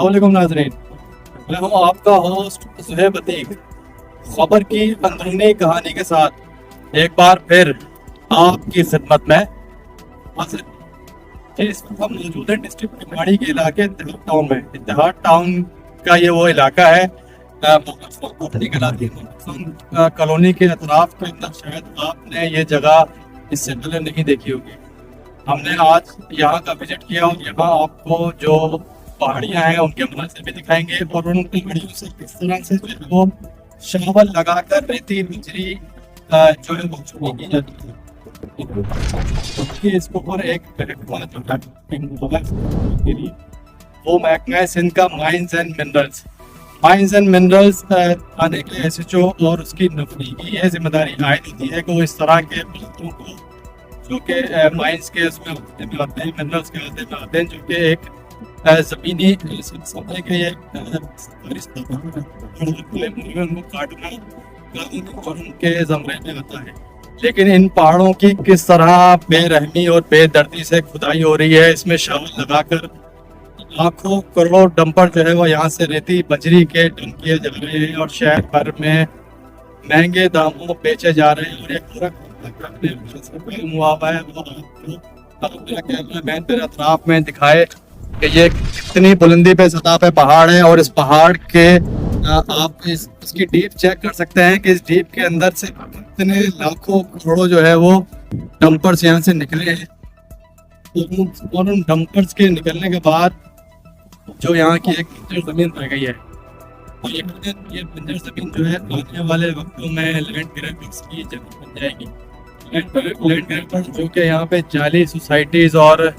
अस्सलामुअलैकुम नाज़रीन, मैं हूँ आपका होस्ट सुहेब अतीक। खबर की अंदरूनी कहानी के साथ एक बार फिर आपकी खिदमत में हाजिर। इस वक्त हम मौजूद हैं डिस्ट्रिक्ट टिमाड़ी के इलाके इत्तेहाद टाउन में। इत्तेहाद टाउन का ये वो इलाका है कॉलोनी के अतराफ के अंदर। शायद आपने ये जगह इससे पहले नहीं देखी होगी। हमने आज यहाँ का विजिट किया और यहाँ आपको जो पहाड़ियाँ हैं उनके मंजर भी दिखाएंगे और उन पहाड़ियों से किस तरह से जो है वो शावल लगाकर रेती बिजली जो है वो चुनी की जाती है। इसके ऊपर एक वो महकमा है सिंध का माइंस एंड मिनरल्स आने के SHO और उसकी नफरी की यह जिम्मेदारी आयद होती है कि वो इस तरह के पदार्थों को जो कि माइंस के उसमें आते हैं, मिनरल्स के आते हैं, जो कि एक ज़मीनी सतह के काटना के ज़मरे में आता है। लेकिन इन पहाड़ों की किस तरह बेरहमी और बेदर्दी से खुदाई हो रही है, इसमें शावल लगाकर लाखों करोड़ों डंपर जो है वो यहाँ से रेती बजरी के डंप किए जा रहे हैं और शहर भर में महंगे दामों में बेचे जा रहे हैं। और एक पूरा अतराफ में दिखाए कि ये कितनी बुलंदी पे सतह पे पहाड़ है और इस पहाड़ के आप इसकी डीप चेक कर सकते हैं कि इस डीप के अंदर से कितने लाखों करोड़ों जो है वो डंपर्स यहाँ से निकले हैं। और उन डंपर्स के निकलने के बाद जो यहाँ की एक बंजर जमीन रह गई है, और ये बंजर जमीन जो है आने वाले वक्तों में लैंड ग्रैबर्स की जगह बन जाएगी। लैंड ग्रैबर्स जो कि यहाँ पे जाली सोसाइटीज और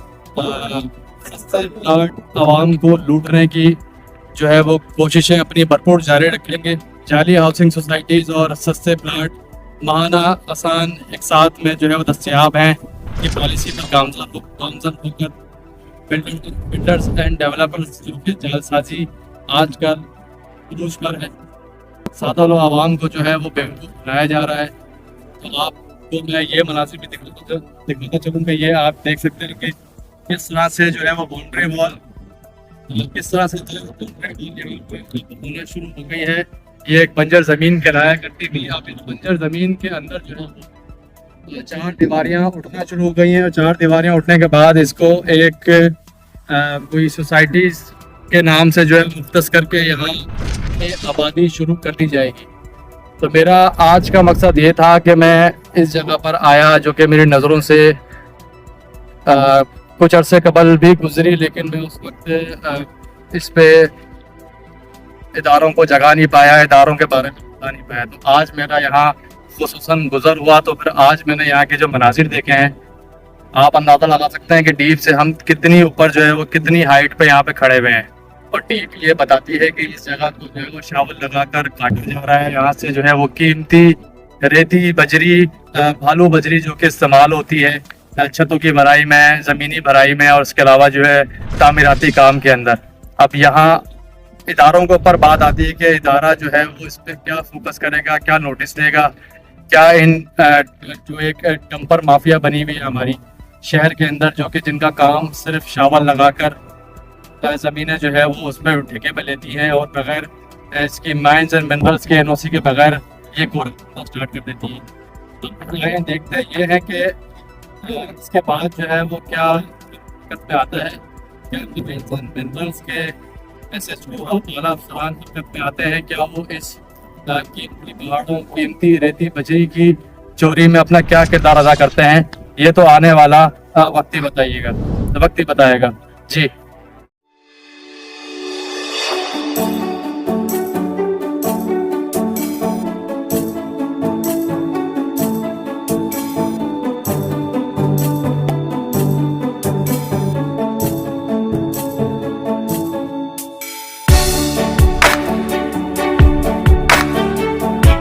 आवाम को लूटने की जो है वो कोशिशें अपनी भरपूर जारी रखेंगे। जाली हाउसिंग सोसाइटीज और सस्ते प्लाट माहाना आसान एक साथ में जो है वो दस्तयाब हैं। ये पॉलिसी पर गामजन होकर बिल्डर्स एंड डेवलपर्स जो कि जालसाजी आजकल पुरुष पर है, सादा लोग आवाम को जो है वो बेवकूफ़ बनाया जा रहा है। तो आपको मैं ये मनासिब भी दिखाता चलूँ कि ये आप देख सकते हैं कि किस तरह से जो है वो बाउंड्री वॉल किस तरह से होना शुरू हो गई है। ये एक बंजर ज़मीन कहलाया करती थी। आप इस बंजर ज़मीन के अंदर जो है 4 दीवारियाँ उठना शुरू हो गई हैं और 4 दीवारियाँ उठने के बाद इसको एक कोई सोसाइटीज़ के नाम से जो है मुख्तस करके यहाँ आबादी शुरू कर दी जाएगी। तो मेरा आज का मकसद ये था कि मैं इस जगह पर आया जो कि मेरी नज़रों से कुछ अरसे कबल भी गुजरी, लेकिन मैं उस वक्त इस पे इदारों को जगा नहीं पाया, इदारों के बारे में बता नहीं पाया। तो आज मेरा यहाँ खुसूसन गुजर हुआ तो फिर आज मैंने यहाँ के जो मनाजिर देखे हैं, आप अंदाज़ा लगा सकते हैं कि डीप से हम कितनी ऊपर जो है वो कितनी हाइट पे यहाँ पे खड़े हुए हैं। और डीप ये बताती है कि इस जगह को जो है वो शावल लगाकर काटा जा रहा है। यहाँ से जो है वो कीमती रेती बजरी भालू बजरी जो कि इस्तेमाल होती है छतों की भराई में, ज़मीनी भराई में और उसके अलावा जो है तामीराती काम के अंदर। अब यहाँ इदारों के ऊपर बात आती है कि इदारा जो है वो इस पर क्या फोकस करेगा, क्या नोटिस देगा, क्या इन जो एक डंपर माफिया बनी हुई है हमारी शहर के अंदर, जो कि जिनका काम सिर्फ शावल लगाकर ज़मीनें जो है वो उसमें ठेके पे लेती हैं और बगैर इसकी माइंस एंड मिनरल्स के NOC के बगैर ये कोर्स स्टार्ट कर देती है। तो देखते हैं ये है कि इसके बाद जो है वो क्या दिक्कत में आता है, क्या मिनरल्स के SHO वाला अफसरान दिक्कत में आते हैं, क्या वो इस कीमती पहाड़ों कीमती रेती बजरी की चोरी में अपना क्या किरदार अदा करते हैं, ये तो आने वाला वक्त ही बताइएगा, वक्त ही बताएगा जी।